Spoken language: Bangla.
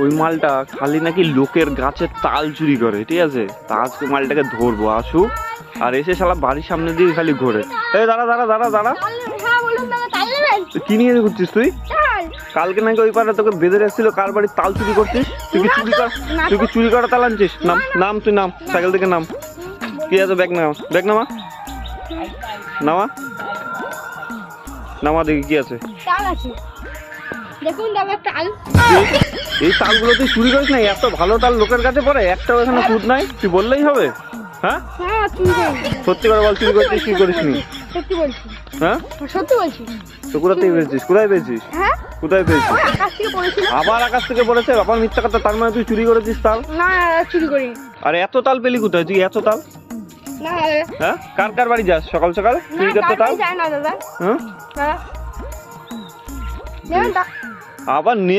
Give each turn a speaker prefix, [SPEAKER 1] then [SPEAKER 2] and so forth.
[SPEAKER 1] ওই মালটা খালি নাকি লোকের গাছের তাল চুরি করে, ঠিক আছে? তা আজকে মালটাকে ধরবো, আসুক আর এসে শালা বাড়ির সামনে দিয়ে খালি ঘোরে। এই দাঁড়া দাঁড়া দাঁড়া দাঁড়া, কি নিয়ে ঘুরছিস তুই? কালকে নাকি ওই পাড়া তোকে বেঁধে রাখছিল, কার বাড়ির তাল চুরি করছিস? তুই কি চুরি করা তাল আনছিস? নাম নাম, তুই নাম, সাইকেল থেকে নাম। কি আছে? ব্যাগ নামা, ব্যাগ নামা, নামা নামা, দেখি কি আছে।
[SPEAKER 2] দেখুন দাদা তাল।
[SPEAKER 1] এই তালগুলো তুই চুরি করিস না? এত ভালো তাল লোকের কাছে পড়ে, একটাও এখানে সুদ নাই, তুই বললেই হবে? হ্যাঁ সত্যি করে বল, চুরি করছিস কি করিস নি?
[SPEAKER 2] সত্যি বলছি।
[SPEAKER 1] হ্যাঁ
[SPEAKER 2] সত্যি বলছি।
[SPEAKER 1] তো কোথা থেকে পেয়েছিস? কোথায় পেয়েছিস?
[SPEAKER 2] হ্যাঁ
[SPEAKER 1] কোথায় পেয়েছিস?
[SPEAKER 2] আকাশ থেকে পড়েছিল।
[SPEAKER 1] আবার আকাশ থেকে পড়েছে? আবার মিথ্যা কথা, তার মানে তুই চুরি করেছিস তাল?
[SPEAKER 2] না চুরি করিনি।
[SPEAKER 1] আরে এত তাল পেলি কোথায় তুই? এত তাল?
[SPEAKER 2] না
[SPEAKER 1] হ্যাঁ কার কার বাড়ি যাস সকাল সকাল চুরি করতে তাল?
[SPEAKER 2] যায় না দাদা।
[SPEAKER 1] হ্যাঁ
[SPEAKER 2] দাদা
[SPEAKER 1] আবার নেবে